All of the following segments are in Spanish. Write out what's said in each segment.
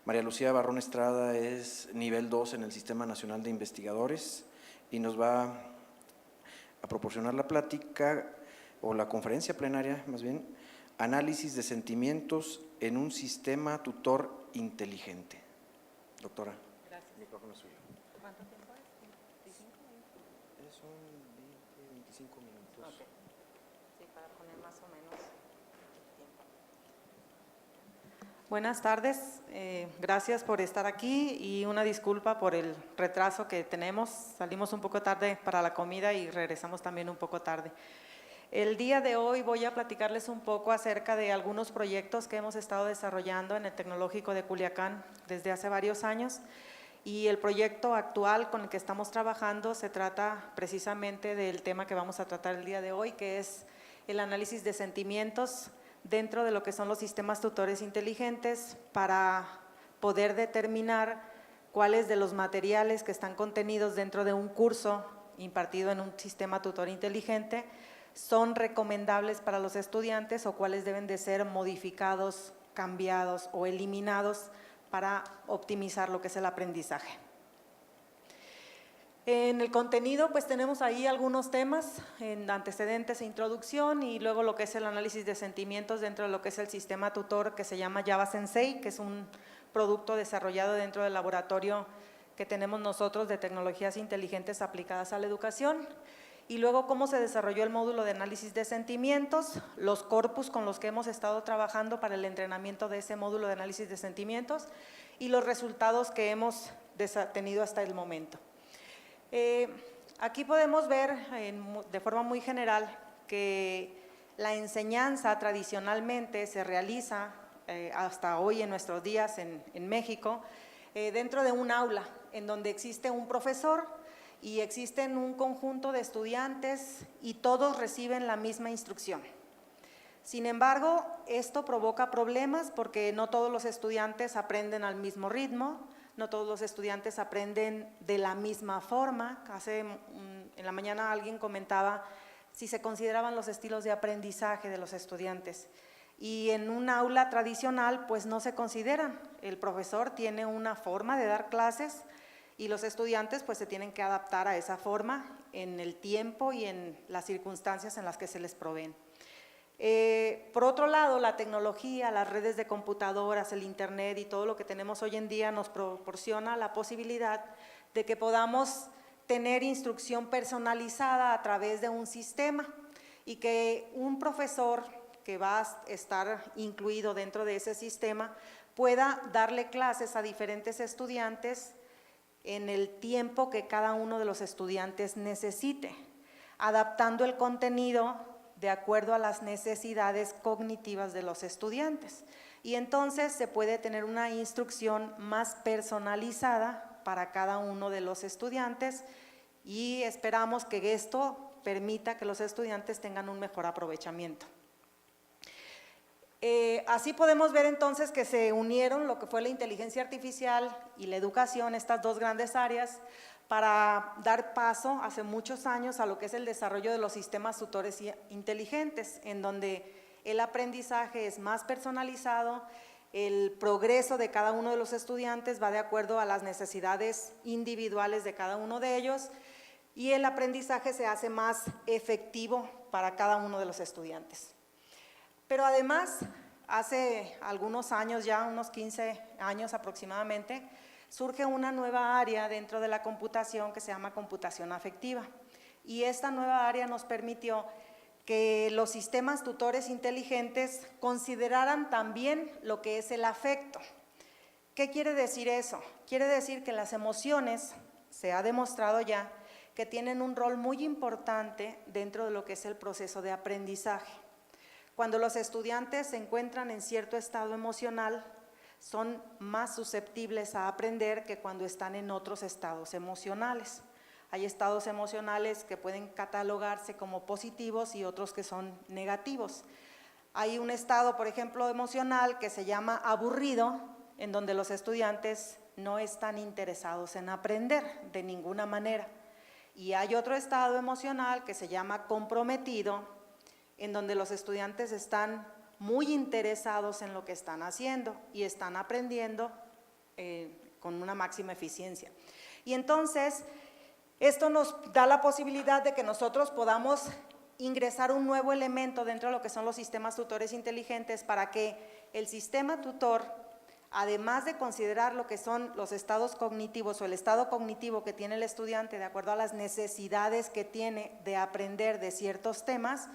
María Lucía Barrón Estrada es nivel 2 en el Sistema Nacional de Investigadores y nos va a proporcionar la plática o la conferencia plenaria, más bien, análisis de sentimientos en un sistema tutor inteligente. Doctora. Gracias. El micrófono es suyo. ¿Cuánto tiempo es? ¿25 minutos? Son 20, 25 minutos. Ok. Sí, para poner más o menos tiempo. Buenas tardes, gracias por estar aquí y una disculpa por el retraso que tenemos. Salimos un poco tarde para la comida y regresamos también un poco tarde. El día de hoy voy a platicarles un poco acerca de algunos proyectos que hemos estado desarrollando en el Tecnológico de Culiacán desde hace varios años. Y el proyecto actual con el que estamos trabajando se trata precisamente del tema que vamos a tratar el día de hoy, que es el análisis de sentimientos dentro de lo que son los sistemas tutores inteligentes para poder determinar cuáles de los materiales que están contenidos dentro de un curso impartido en un sistema tutor inteligente son recomendables para los estudiantes o cuáles deben de ser modificados, cambiados o eliminados para optimizar lo que es el aprendizaje. En el contenido pues tenemos ahí algunos temas en antecedentes e introducción y luego lo que es el análisis de sentimientos dentro de lo que es el sistema tutor que se llama Java Sensei, que es un producto desarrollado dentro del laboratorio que tenemos nosotros de tecnologías inteligentes aplicadas a la educación. Y luego cómo se desarrolló el módulo de análisis de sentimientos, los corpus con los que hemos estado trabajando para el entrenamiento de ese módulo de análisis de sentimientos y los resultados que hemos tenido hasta el momento. Aquí podemos ver de forma muy general que la enseñanza tradicionalmente se realiza hasta hoy en nuestros días en México dentro de un aula en donde existe un profesor y existen un conjunto de estudiantes y todos reciben la misma instrucción. Sin embargo, esto provoca problemas porque no todos los estudiantes aprenden al mismo ritmo, no todos los estudiantes aprenden de la misma forma. En la mañana alguien comentaba si se consideraban los estilos de aprendizaje de los estudiantes. Y en un aula tradicional pues no se consideran. El profesor tiene una forma de dar clases y los estudiantes pues se tienen que adaptar a esa forma en el tiempo y en las circunstancias en las que se les proveen. Por otro lado, la tecnología, las redes de computadoras, el internet y todo lo que tenemos hoy en día nos proporciona la posibilidad de que podamos tener instrucción personalizada a través de un sistema y que un profesor que va a estar incluido dentro de ese sistema pueda darle clases a diferentes estudiantes en el tiempo que cada uno de los estudiantes necesite, adaptando el contenido de acuerdo a las necesidades cognitivas de los estudiantes. Y entonces se puede tener una instrucción más personalizada para cada uno de los estudiantes y esperamos que esto permita que los estudiantes tengan un mejor aprovechamiento. Así podemos ver entonces que se unieron lo que fue la inteligencia artificial y la educación, estas dos grandes áreas, para dar paso hace muchos años a lo que es el desarrollo de los sistemas tutores inteligentes, en donde el aprendizaje es más personalizado, el progreso de cada uno de los estudiantes va de acuerdo a las necesidades individuales de cada uno de ellos y el aprendizaje se hace más efectivo para cada uno de los estudiantes. Pero además, hace algunos años ya, unos 15 años aproximadamente, surge una nueva área dentro de la computación que se llama computación afectiva. Y esta nueva área nos permitió que los sistemas tutores inteligentes consideraran también lo que es el afecto. ¿Qué quiere decir eso? Quiere decir que las emociones, se ha demostrado ya, que tienen un rol muy importante dentro de lo que es el proceso de aprendizaje. Cuando los estudiantes se encuentran en cierto estado emocional, son más susceptibles a aprender que cuando están en otros estados emocionales. Hay estados emocionales que pueden catalogarse como positivos y otros que son negativos. Hay un estado, por ejemplo, emocional que se llama aburrido, en donde los estudiantes no están interesados en aprender de ninguna manera. Y hay otro estado emocional que se llama comprometido, en donde los estudiantes están muy interesados en lo que están haciendo y están aprendiendo con una máxima eficiencia. Y entonces, esto nos da la posibilidad de que nosotros podamos ingresar un nuevo elemento dentro de lo que son los sistemas tutores inteligentes para que el sistema tutor, además de considerar lo que son los estados cognitivos o el estado cognitivo que tiene el estudiante de acuerdo a las necesidades que tiene de aprender de ciertos temas,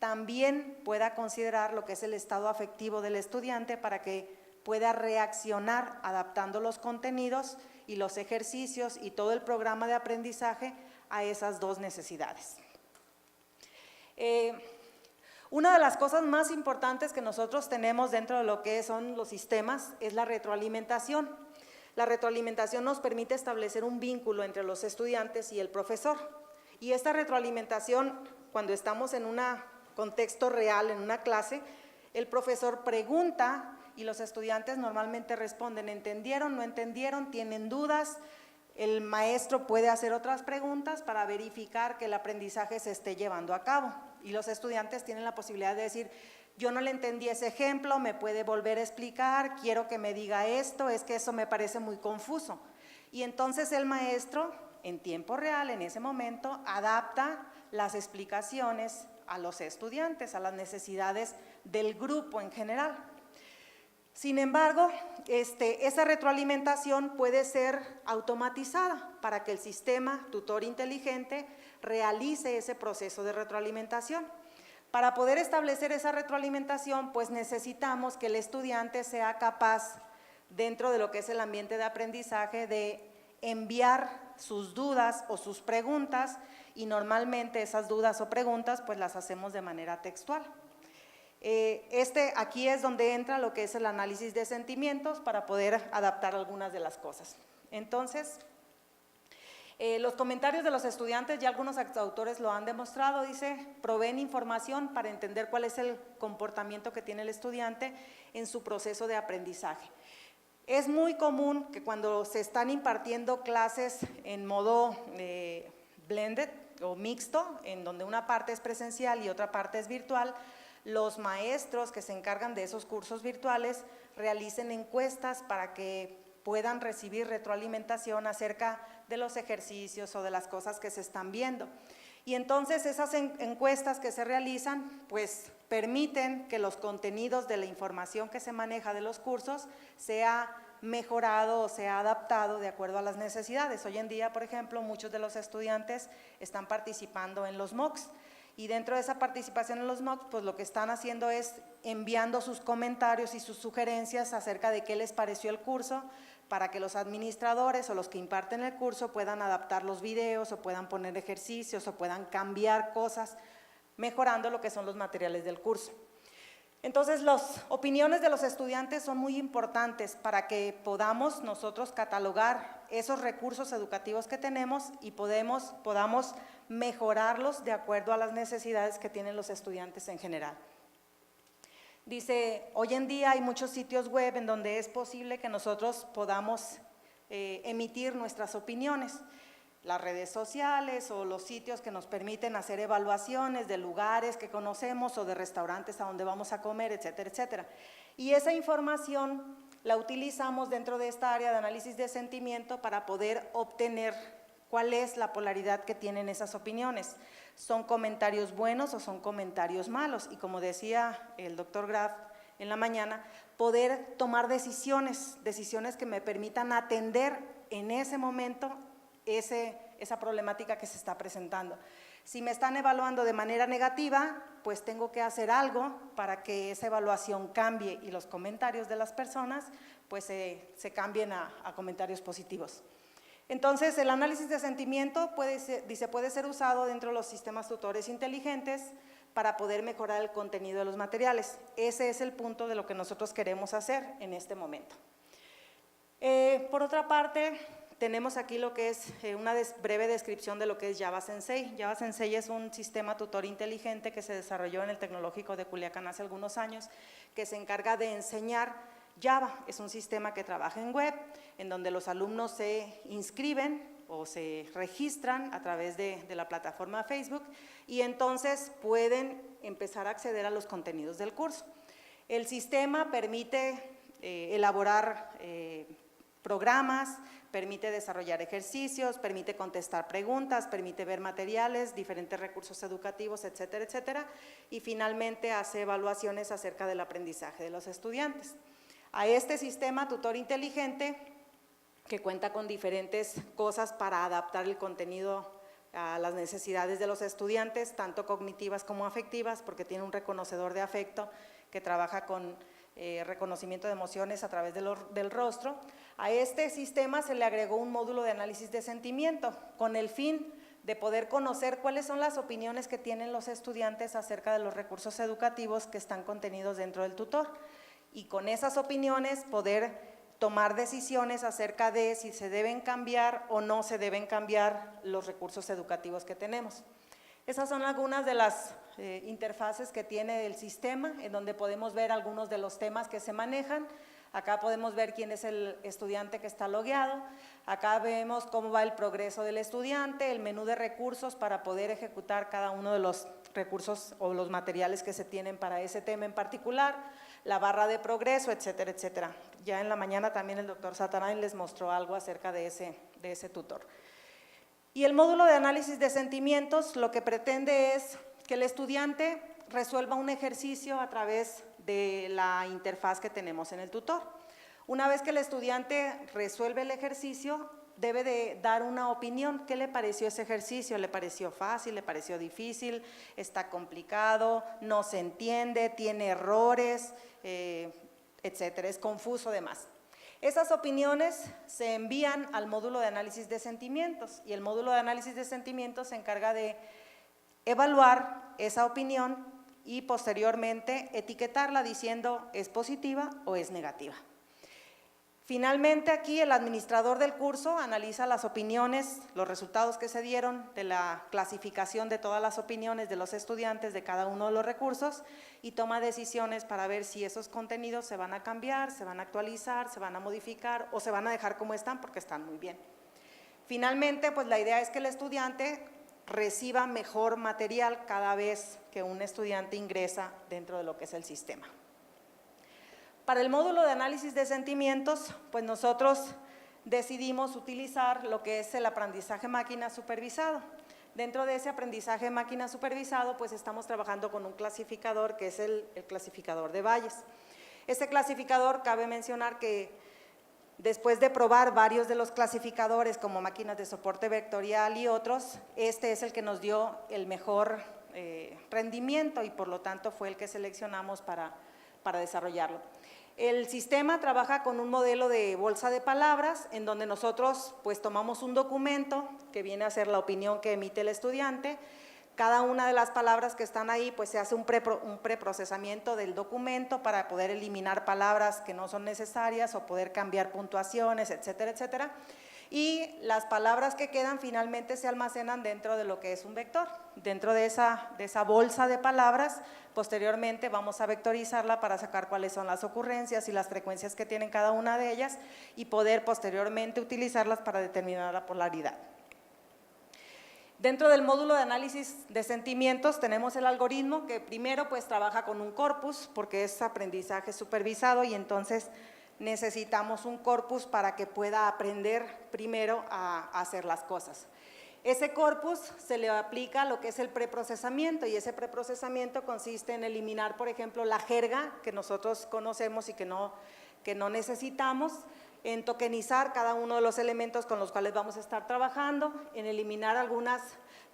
también pueda considerar lo que es el estado afectivo del estudiante para que pueda reaccionar adaptando los contenidos y los ejercicios y todo el programa de aprendizaje a esas dos necesidades. Una de las cosas más importantes que nosotros tenemos dentro de lo que son los sistemas es la retroalimentación. La retroalimentación nos permite establecer un vínculo entre los estudiantes y el profesor. Y esta retroalimentación, cuando estamos en un contexto real, en una clase, el profesor pregunta y los estudiantes normalmente responden, ¿entendieron? ¿No entendieron? ¿Tienen dudas? El maestro puede hacer otras preguntas para verificar que el aprendizaje se esté llevando a cabo. Y los estudiantes tienen la posibilidad de decir, yo no le entendí ese ejemplo, me puede volver a explicar, quiero que me diga esto, es que eso me parece muy confuso. Y entonces el maestro, en tiempo real, en ese momento, adapta las explicaciones a los estudiantes, a las necesidades del grupo en general. Sin embargo, esa retroalimentación puede ser automatizada para que el sistema tutor inteligente realice ese proceso de retroalimentación. Para poder establecer esa retroalimentación, pues necesitamos que el estudiante sea capaz, dentro de lo que es el ambiente de aprendizaje, de enviar sus dudas o sus preguntas, y normalmente esas dudas o preguntas pues las hacemos de manera textual. Aquí es donde entra lo que es el análisis de sentimientos para poder adaptar algunas de las cosas. Entonces, los comentarios de los estudiantes, ya algunos autores lo han demostrado, dice, proveen información para entender cuál es el comportamiento que tiene el estudiante en su proceso de aprendizaje. Es muy común que cuando se están impartiendo clases en modo blended o mixto, en donde una parte es presencial y otra parte es virtual, los maestros que se encargan de esos cursos virtuales realicen encuestas para que puedan recibir retroalimentación acerca de los ejercicios o de las cosas que se están viendo. Y entonces esas encuestas que se realizan pues permiten que los contenidos de la información que se maneja de los cursos sea mejorado o sea adaptado de acuerdo a las necesidades. Hoy en día, por ejemplo, muchos de los estudiantes están participando en los MOOCs. Y dentro de esa participación en los MOOCs, pues lo que están haciendo es enviando sus comentarios y sus sugerencias acerca de qué les pareció el curso, para que los administradores o los que imparten el curso puedan adaptar los videos o puedan poner ejercicios o puedan cambiar cosas, mejorando lo que son los materiales del curso. Entonces, las opiniones de los estudiantes son muy importantes para que podamos nosotros catalogar esos recursos educativos que tenemos y podamos mejorarlos de acuerdo a las necesidades que tienen los estudiantes en general. Dice, hoy en día hay muchos sitios web en donde es posible que nosotros podamos emitir nuestras opiniones. Las redes sociales o los sitios que nos permiten hacer evaluaciones de lugares que conocemos o de restaurantes a donde vamos a comer, etcétera, etcétera. Y esa información la utilizamos dentro de esta área de análisis de sentimiento para poder obtener cuál es la polaridad que tienen esas opiniones. ¿Son comentarios buenos o son comentarios malos? Y como decía el doctor Graf en la mañana, poder tomar decisiones que me permitan atender en ese momento esa problemática que se está presentando. Si me están evaluando de manera negativa, pues tengo que hacer algo para que esa evaluación cambie y los comentarios de las personas pues se cambien a comentarios positivos. Entonces, el análisis de sentimiento puede ser usado dentro de los sistemas tutores inteligentes para poder mejorar el contenido de los materiales. Ese es el punto de lo que nosotros queremos hacer en este momento. Por otra parte, tenemos aquí lo que es una breve descripción de lo que es Java Sensei. Java Sensei es un sistema tutor inteligente que se desarrolló en el Tecnológico de Culiacán hace algunos años, que se encarga de enseñar Java. Es un sistema que trabaja en web, en donde los alumnos se inscriben o se registran a través de la plataforma Facebook y entonces pueden empezar a acceder a los contenidos del curso. El sistema permite elaborar programas, permite desarrollar ejercicios, permite contestar preguntas, permite ver materiales, diferentes recursos educativos, etcétera, etcétera, y finalmente hace evaluaciones acerca del aprendizaje de los estudiantes. A este sistema tutor inteligente, que cuenta con diferentes cosas para adaptar el contenido a las necesidades de los estudiantes, tanto cognitivas como afectivas, porque tiene un reconocedor de afecto que trabaja con reconocimiento de emociones a través del rostro. A este sistema se le agregó un módulo de análisis de sentimiento con el fin de poder conocer cuáles son las opiniones que tienen los estudiantes acerca de los recursos educativos que están contenidos dentro del tutor y con esas opiniones poder tomar decisiones acerca de si se deben cambiar o no se deben cambiar los recursos educativos que tenemos. Esas son algunas de las interfaces que tiene el sistema, en donde podemos ver algunos de los temas que se manejan. Acá podemos ver quién es el estudiante que está logueado. Acá vemos cómo va el progreso del estudiante, el menú de recursos para poder ejecutar cada uno de los recursos o los materiales que se tienen para ese tema en particular, la barra de progreso, etcétera, etcétera. Ya en la mañana también el doctor Satarain les mostró algo acerca de ese tutor. Y el módulo de análisis de sentimientos lo que pretende es que el estudiante resuelva un ejercicio a través de la interfaz que tenemos en el tutor. Una vez que el estudiante resuelve el ejercicio, debe de dar una opinión. ¿Qué le pareció ese ejercicio? ¿Le pareció fácil? ¿Le pareció difícil? ¿Está complicado? ¿No se entiende? ¿Tiene errores? Etcétera. ¿Es confuso? Demás. Esas opiniones se envían al módulo de análisis de sentimientos y el módulo de análisis de sentimientos se encarga de evaluar esa opinión y posteriormente etiquetarla diciendo es positiva o es negativa. Finalmente aquí el administrador del curso analiza las opiniones, los resultados que se dieron de la clasificación de todas las opiniones de los estudiantes de cada uno de los recursos y toma decisiones para ver si esos contenidos se van a cambiar, se van a actualizar, se van a modificar o se van a dejar como están porque están muy bien. Finalmente, pues la idea es que el estudiante reciba mejor material cada vez que un estudiante ingresa dentro de lo que es el sistema. Para el módulo de análisis de sentimientos, pues nosotros decidimos utilizar lo que es el aprendizaje máquina supervisado. Dentro de ese aprendizaje máquina supervisado, pues estamos trabajando con un clasificador que es el clasificador de Bayes. Este clasificador, cabe mencionar que después de probar varios de los clasificadores como máquinas de soporte vectorial y otros, este es el que nos dio el mejor rendimiento y por lo tanto fue el que seleccionamos para desarrollarlo. El sistema trabaja con un modelo de bolsa de palabras en donde nosotros pues tomamos un documento que viene a ser la opinión que emite el estudiante. Cada una de las palabras que están ahí pues se hace un preprocesamiento del documento para poder eliminar palabras que no son necesarias o poder cambiar puntuaciones, etcétera, etcétera. Y las palabras que quedan finalmente se almacenan dentro de lo que es un vector. Dentro de esa bolsa de palabras, posteriormente vamos a vectorizarla para sacar cuáles son las ocurrencias y las frecuencias que tienen cada una de ellas y poder posteriormente utilizarlas para determinar la polaridad. Dentro del módulo de análisis de sentimientos tenemos el algoritmo que primero pues trabaja con un corpus porque es aprendizaje supervisado y entonces necesitamos un corpus para que pueda aprender primero a hacer las cosas. Ese corpus se le aplica lo que es el preprocesamiento y ese preprocesamiento consiste en eliminar, por ejemplo, la jerga que nosotros conocemos y que no necesitamos, en tokenizar cada uno de los elementos con los cuales vamos a estar trabajando, en eliminar algunas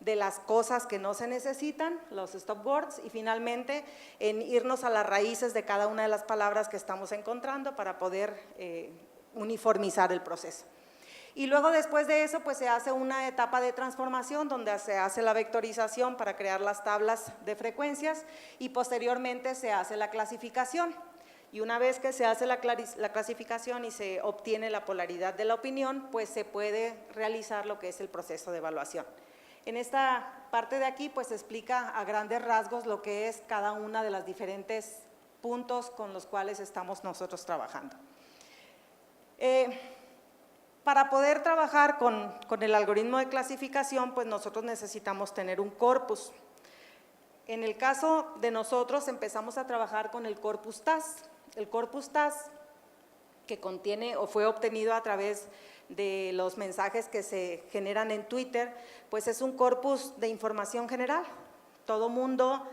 de las cosas que no se necesitan, los stop words, y finalmente en irnos a las raíces de cada una de las palabras que estamos encontrando para poder uniformizar el proceso. Y luego después de eso pues se hace una etapa de transformación donde se hace la vectorización para crear las tablas de frecuencias y posteriormente se hace la clasificación. Y una vez que se hace la clasificación y se obtiene la polaridad de la opinión, pues se puede realizar lo que es el proceso de evaluación. En esta parte de aquí pues se explica a grandes rasgos lo que es cada una de las diferentes puntos con los cuales estamos nosotros trabajando. Para poder trabajar con el algoritmo de clasificación, pues nosotros necesitamos tener un corpus. En el caso de nosotros empezamos a trabajar con el corpus TAS. El corpus TAS que contiene o fue obtenido a través de los mensajes que se generan en Twitter, pues es un corpus de información general. Todo mundo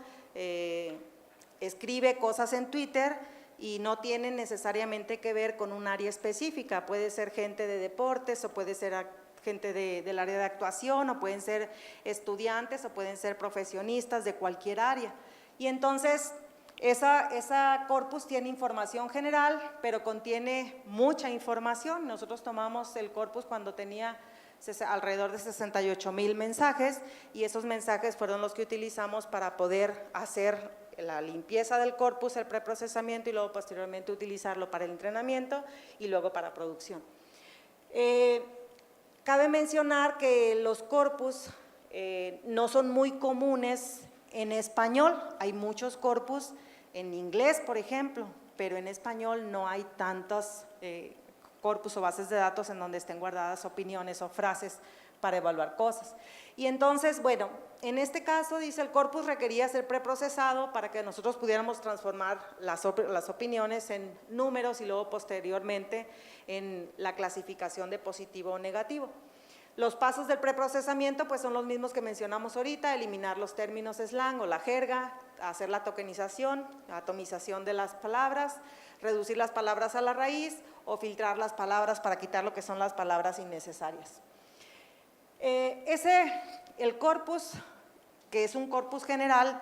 escribe cosas en Twitter y no tienen necesariamente que ver con un área específica. Puede ser gente de deportes o puede ser gente del área de actuación o pueden ser estudiantes o pueden ser profesionistas de cualquier área. Y entonces esa corpus tiene información general, pero contiene mucha información. Nosotros tomamos el corpus cuando tenía alrededor de 68,000 mensajes y esos mensajes fueron los que utilizamos para poder hacer la limpieza del corpus, el preprocesamiento y luego posteriormente utilizarlo para el entrenamiento y luego para producción. Cabe mencionar que los corpus no son muy comunes en español. Hay muchos corpus en inglés, por ejemplo, pero en español no hay tantos corpus o bases de datos en donde estén guardadas opiniones o frases para evaluar cosas. Y entonces, bueno, en este caso dice el corpus requería ser preprocesado para que nosotros pudiéramos transformar las opiniones en números y luego posteriormente en la clasificación de positivo o negativo. Los pasos del preprocesamiento pues son los mismos que mencionamos ahorita: eliminar los términos slang o la jerga, hacer la tokenización, la atomización de las palabras, reducir las palabras a la raíz o filtrar las palabras para quitar lo que son las palabras innecesarias. El corpus, que es un corpus general,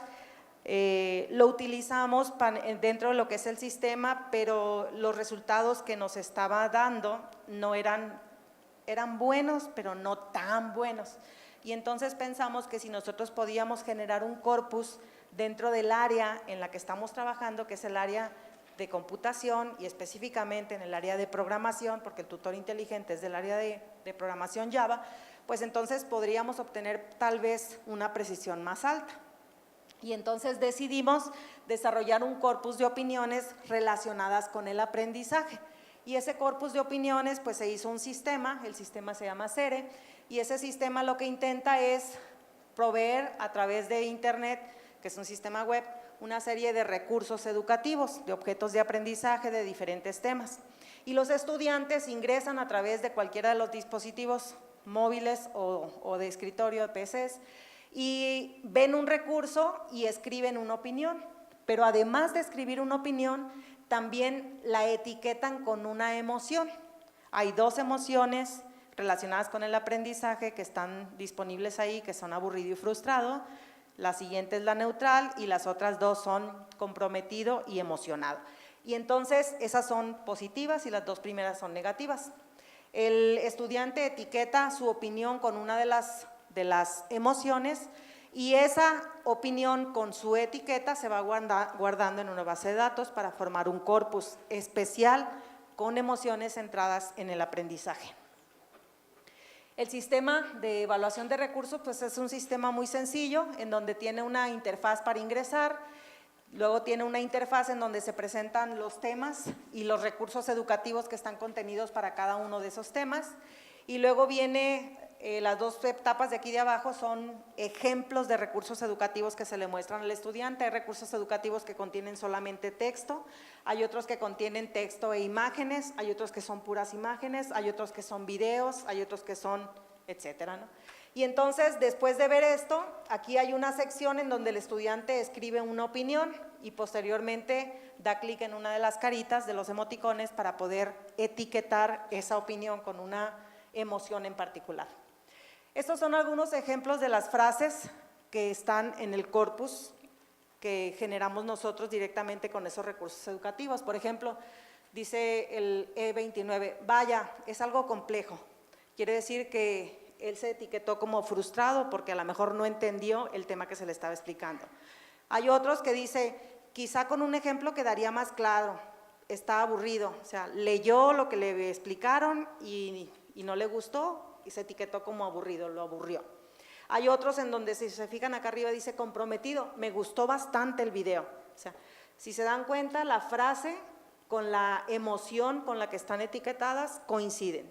lo utilizamos dentro de lo que es el sistema, pero los resultados que nos estaba dando no eran buenos, pero no tan buenos. Y entonces pensamos que si nosotros podíamos generar un corpus dentro del área en la que estamos trabajando, que es el área de computación y específicamente en el área de programación, porque el tutor inteligente es del área de programación Java, pues entonces podríamos obtener tal vez una precisión más alta. Y entonces decidimos desarrollar un corpus de opiniones relacionadas con el aprendizaje. Y ese corpus de opiniones pues se hizo un sistema, el sistema se llama SERE, y ese sistema lo que intenta es proveer a través de internet, que es un sistema web, una serie de recursos educativos, de objetos de aprendizaje de diferentes temas. Y los estudiantes ingresan a través de cualquiera de los dispositivos móviles o de escritorio, de PCs, y ven un recurso y escriben una opinión, pero además de escribir una opinión, también la etiquetan con una emoción. Hay 2 emociones relacionadas con el aprendizaje que están disponibles ahí, que son aburrido y frustrado. La siguiente es la neutral y las otras 2 son comprometido y emocionado. Y entonces esas son positivas y las 2 primeras son negativas. El estudiante etiqueta su opinión con una de las emociones y esa opinión con su etiqueta se va guardando en una base de datos para formar un corpus especial con emociones centradas en el aprendizaje. El sistema de evaluación de recursos pues es un sistema muy sencillo en donde tiene una interfaz para ingresar, luego tiene una interfaz en donde se presentan los temas y los recursos educativos que están contenidos para cada uno de esos temas y luego viene las 2 etapas de aquí de abajo son ejemplos de recursos educativos que se le muestran al estudiante. Hay recursos educativos que contienen solamente texto, hay otros que contienen texto e imágenes, hay otros que son puras imágenes, hay otros que son videos, hay otros que son etcétera, ¿no? Y entonces, después de ver esto, aquí hay una sección en donde el estudiante escribe una opinión y posteriormente da clic en una de las caritas de los emoticones para poder etiquetar esa opinión con una emoción en particular. Estos son algunos ejemplos de las frases que están en el corpus que generamos nosotros directamente con esos recursos educativos. Por ejemplo, dice el E29, vaya, es algo complejo. Quiere decir que él se etiquetó como frustrado porque a lo mejor no entendió el tema que se le estaba explicando. Hay otros que dice, quizá con un ejemplo quedaría más claro, está aburrido, o sea, leyó lo que le explicaron y no le gustó y se etiquetó como aburrido, lo aburrió. Hay otros en donde, si se fijan acá arriba, dice comprometido, me gustó bastante el video. O sea, si se dan cuenta, la frase con la emoción con la que están etiquetadas coinciden.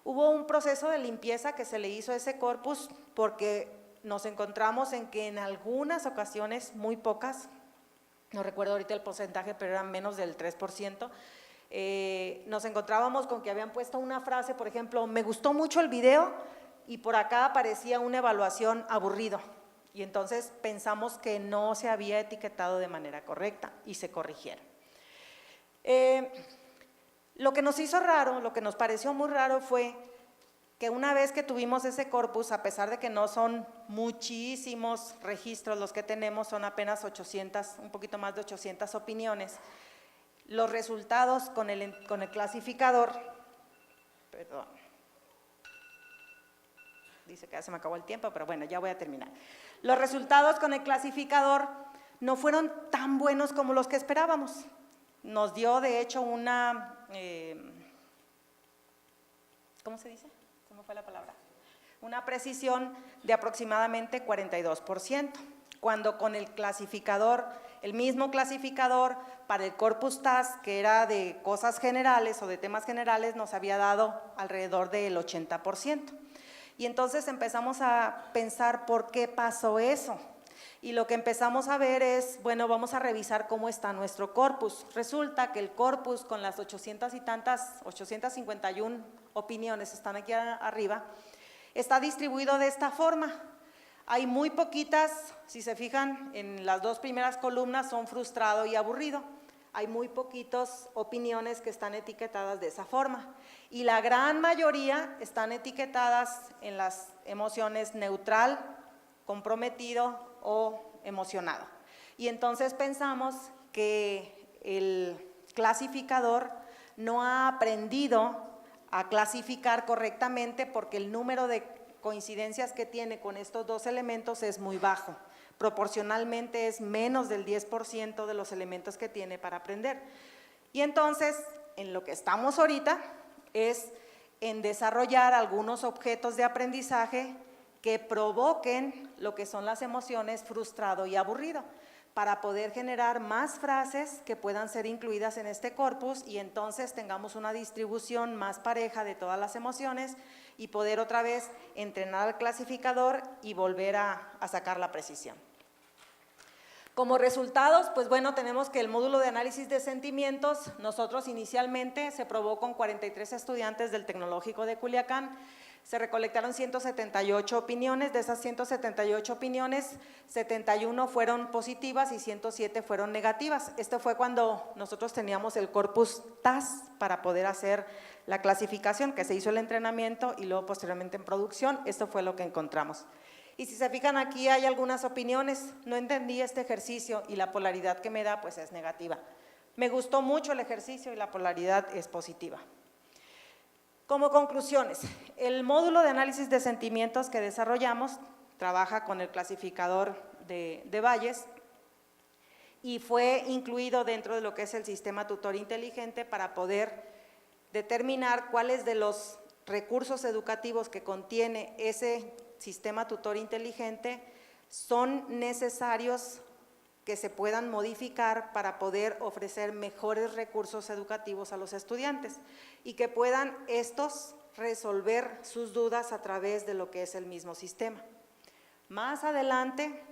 Hubo un proceso de limpieza que se le hizo a ese corpus porque nos encontramos en que en algunas ocasiones, muy pocas, no recuerdo ahorita el porcentaje, pero eran menos del 3%, nos encontrábamos con que habían puesto una frase, por ejemplo, me gustó mucho el video y por acá aparecía una evaluación aburrido. Y entonces pensamos que no se había etiquetado de manera correcta y se corrigieron. Lo que nos hizo raro, lo que nos pareció muy raro fue que una vez que tuvimos ese corpus, a pesar de que no son muchísimos registros los que tenemos, son apenas 800, un poquito más de 800 opiniones, los resultados con el clasificador, perdón, dice que ya se me acabó el tiempo, pero bueno, ya voy a terminar. Los resultados con el clasificador no fueron tan buenos como los que esperábamos. Nos dio, de hecho, una, ¿cómo se dice? Se me fue la palabra. Una precisión de aproximadamente 42%, cuando con el clasificador, el mismo clasificador para el corpus TAS, que era de cosas generales o de temas generales, nos había dado alrededor del 80%. Y entonces empezamos a pensar por qué pasó eso. Y lo que empezamos a ver es, bueno, vamos a revisar cómo está nuestro corpus. Resulta que el corpus con las 851 opiniones, están aquí arriba, está distribuido de esta forma. Hay muy poquitas, si se fijan, en las dos primeras columnas son frustrado y aburrido. Hay muy poquitas opiniones que están etiquetadas de esa forma. Y la gran mayoría están etiquetadas en las emociones neutral, comprometido o emocionado. Y entonces pensamos que el clasificador no ha aprendido a clasificar correctamente porque el número de coincidencias que tiene con estos dos elementos es muy bajo. Proporcionalmente es menos del 10% de los elementos que tiene para aprender. Y entonces, en lo que estamos ahorita es en desarrollar algunos objetos de aprendizaje que provoquen lo que son las emociones frustrado y aburrido, para poder generar más frases que puedan ser incluidas en este corpus y entonces tengamos una distribución más pareja de todas las emociones y poder otra vez entrenar al clasificador y volver a sacar la precisión. Como resultados, pues bueno, tenemos que el módulo de análisis de sentimientos, nosotros inicialmente se probó con 43 estudiantes del Tecnológico de Culiacán. Se recolectaron 178 opiniones, de esas 178 opiniones, 71 fueron positivas y 107 fueron negativas. Esto fue cuando nosotros teníamos el corpus TAS para poder hacer la clasificación, que se hizo el entrenamiento y luego posteriormente en producción. Esto fue lo que encontramos. Y si se fijan aquí hay algunas opiniones, no entendí este ejercicio y la polaridad que me da pues es negativa. Me gustó mucho el ejercicio y la polaridad es positiva. Como conclusiones, el módulo de análisis de sentimientos que desarrollamos trabaja con el clasificador de Bayes y fue incluido dentro de lo que es el sistema tutor inteligente para poder determinar cuáles de los recursos educativos que contiene ese sistema tutor inteligente son necesarios que se puedan modificar para poder ofrecer mejores recursos educativos a los estudiantes y que puedan estos resolver sus dudas a través de lo que es el mismo sistema. Más adelante,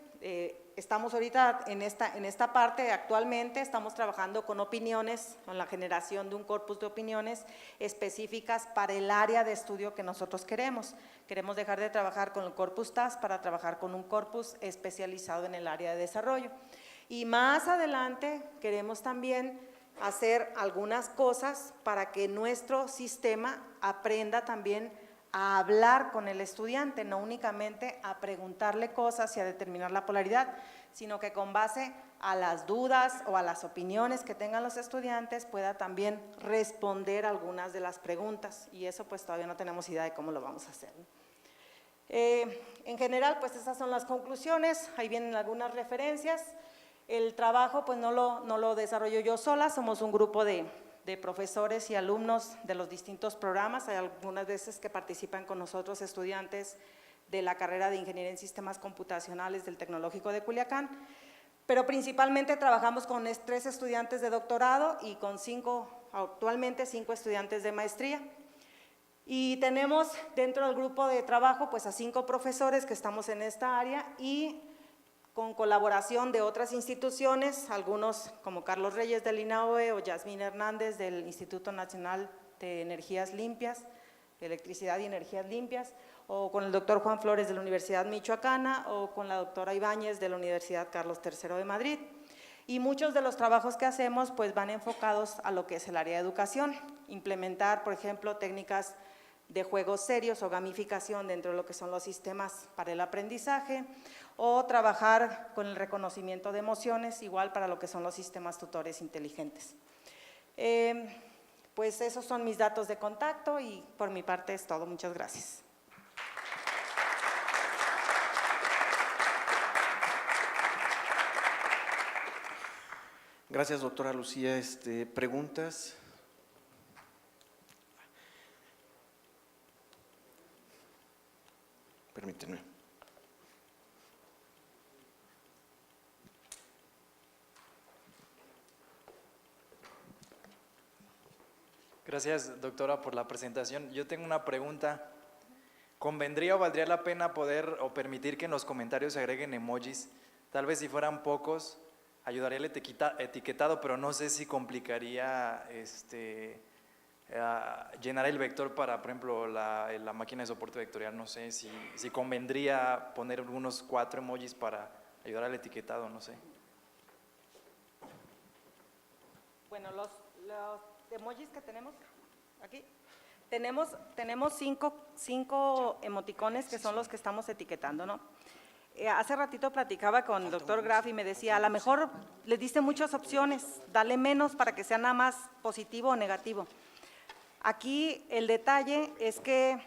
estamos ahorita en esta parte, actualmente estamos trabajando con opiniones, con la generación de un corpus de opiniones específicas para el área de estudio que nosotros queremos. Queremos dejar de trabajar con el corpus TAS para trabajar con un corpus especializado en el área de desarrollo. Y más adelante queremos también hacer algunas cosas para que nuestro sistema aprenda también a hablar con el estudiante, no únicamente a preguntarle cosas y a determinar la polaridad, sino que con base a las dudas o a las opiniones que tengan los estudiantes pueda también responder algunas de las preguntas y eso pues todavía no tenemos idea de cómo lo vamos a hacer, ¿no? En general pues esas son las conclusiones, ahí vienen algunas referencias. El trabajo pues no lo desarrollo yo sola, somos un grupo de profesores y alumnos de los distintos programas, hay algunas veces que participan con nosotros estudiantes de la carrera de Ingeniería en Sistemas Computacionales del Tecnológico de Culiacán, pero principalmente trabajamos con 3 estudiantes de doctorado y con actualmente 5 estudiantes de maestría. Y tenemos dentro del grupo de trabajo pues a 5 profesores que estamos en esta área y con colaboración de otras instituciones, algunos como Carlos Reyes del INAOE o Yasmín Hernández del Instituto Nacional de Energías Limpias, de Electricidad y Energías Limpias, o con el doctor Juan Flores de la Universidad Michoacana, o con la doctora Ibáñez de la Universidad Carlos III de Madrid. Y muchos de los trabajos que hacemos pues van enfocados a lo que es el área de educación, implementar, por ejemplo, técnicas de juegos serios o gamificación dentro de lo que son los sistemas para el aprendizaje, o trabajar con el reconocimiento de emociones, igual para lo que son los sistemas tutores inteligentes. Pues esos son mis datos de contacto y por mi parte es todo. Muchas gracias. Gracias, doctora Lucía. ¿Preguntas? Permíteme. Gracias, doctora, por la presentación. Yo tengo una pregunta. ¿Convendría o valdría la pena poder o permitir que en los comentarios se agreguen emojis? Tal vez si fueran pocos, ayudaría el etiquetado, pero no sé si complicaría llenar el vector para, por ejemplo, la máquina de soporte vectorial. No sé si convendría poner unos 4 emojis para ayudar al etiquetado, no sé. Bueno, los emojis que tenemos aquí, tenemos 5 emoticones que son los que estamos etiquetando, ¿no? Hace ratito platicaba con el doctor Graf y me decía, a lo mejor le diste muchas opciones, dale menos para que sea nada más positivo o negativo. Aquí el detalle es que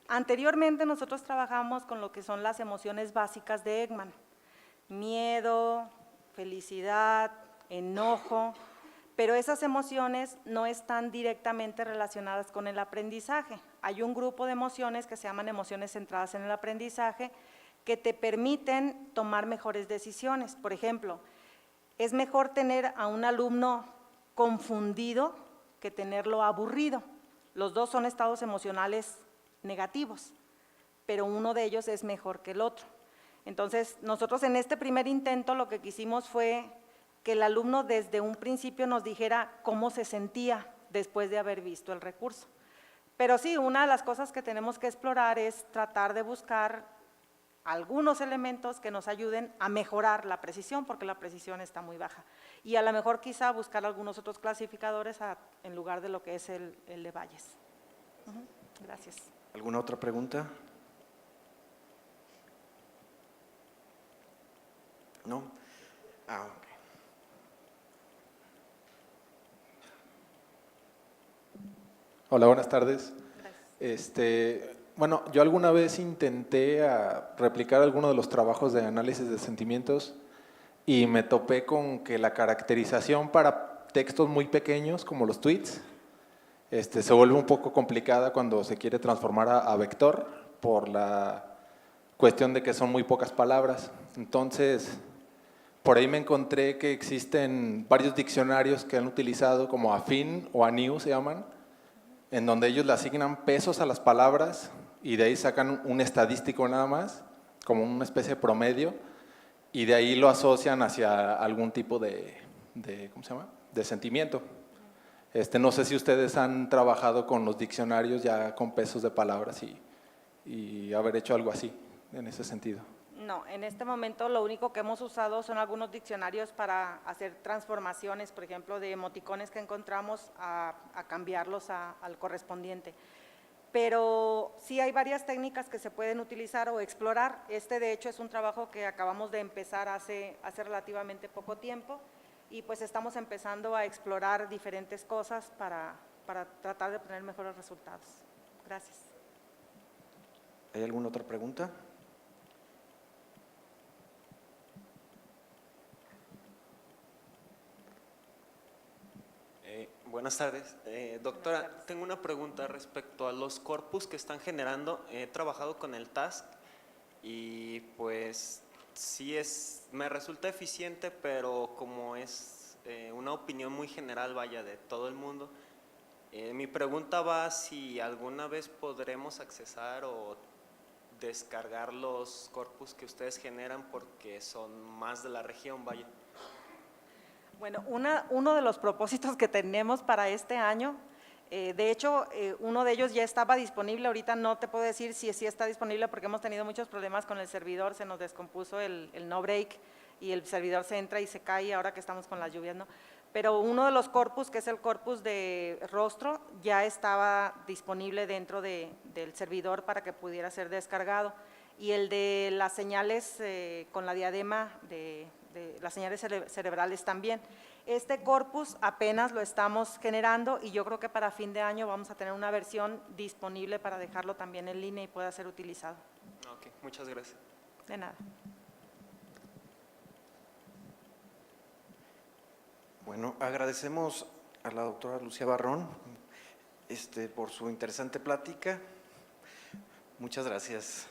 anteriormente nosotros trabajamos con lo que son las emociones básicas de Ekman, miedo, felicidad, enojo, pero esas emociones no están directamente relacionadas con el aprendizaje. Hay un grupo de emociones que se llaman emociones centradas en el aprendizaje que te permiten tomar mejores decisiones. Por ejemplo, es mejor tener a un alumno confundido que tenerlo aburrido. Los dos son estados emocionales negativos, pero uno de ellos es mejor que el otro. Entonces, nosotros en este primer intento lo que quisimos fue que el alumno desde un principio nos dijera cómo se sentía después de haber visto el recurso. Pero sí, una de las cosas que tenemos que explorar es tratar de buscar algunos elementos que nos ayuden a mejorar la precisión, porque la precisión está muy baja. Y a lo mejor quizá buscar algunos otros clasificadores en lugar de lo que es el de Bayes. Gracias. ¿Alguna otra pregunta? ¿No? Ok. Hola, buenas tardes. Gracias. Bueno, yo alguna vez intenté replicar alguno de los trabajos de análisis de sentimientos y me topé con que la caracterización para textos muy pequeños, como los tweets, se vuelve un poco complicada cuando se quiere transformar a vector por la cuestión de que son muy pocas palabras. Entonces, por ahí me encontré que existen varios diccionarios que han utilizado como Afin o ANIU se llaman, en donde ellos le asignan pesos a las palabras y de ahí sacan un estadístico nada más, como una especie de promedio, y de ahí lo asocian hacia algún tipo de ¿cómo se llama?, de sentimiento. No sé si ustedes han trabajado con los diccionarios ya con pesos de palabras y haber hecho algo así, en ese sentido. No, en este momento lo único que hemos usado son algunos diccionarios para hacer transformaciones, por ejemplo, de emoticones que encontramos a cambiarlos al correspondiente. Pero sí hay varias técnicas que se pueden utilizar o explorar. De hecho, es un trabajo que acabamos de empezar hace relativamente poco tiempo y pues estamos empezando a explorar diferentes cosas para tratar de obtener mejores resultados. Gracias. ¿Hay alguna otra pregunta? Buenas tardes. Doctora, tengo una pregunta respecto a los corpus que están generando. He trabajado con el task y pues sí me resulta eficiente, pero como es una opinión muy general, vaya, de todo el mundo, mi pregunta va si alguna vez podremos accesar o descargar los corpus que ustedes generan porque son más de la región, vaya. Bueno, uno de los propósitos que tenemos para este año, de hecho, uno de ellos ya estaba disponible, ahorita no te puedo decir si sí está disponible porque hemos tenido muchos problemas con el servidor, se nos descompuso el no break y el servidor se entra y se cae ahora que estamos con las lluvias, ¿no? Pero uno de los corpus, que es el corpus de rostro, ya estaba disponible dentro del servidor para que pudiera ser descargado. Y el de las señales con la diadema de las señales cerebrales también. Este corpus apenas lo estamos generando y yo creo que para fin de año vamos a tener una versión disponible para dejarlo también en línea y pueda ser utilizado. Ok, muchas gracias. De nada. Bueno, agradecemos a la doctora Lucía Barrón por su interesante plática. Muchas gracias.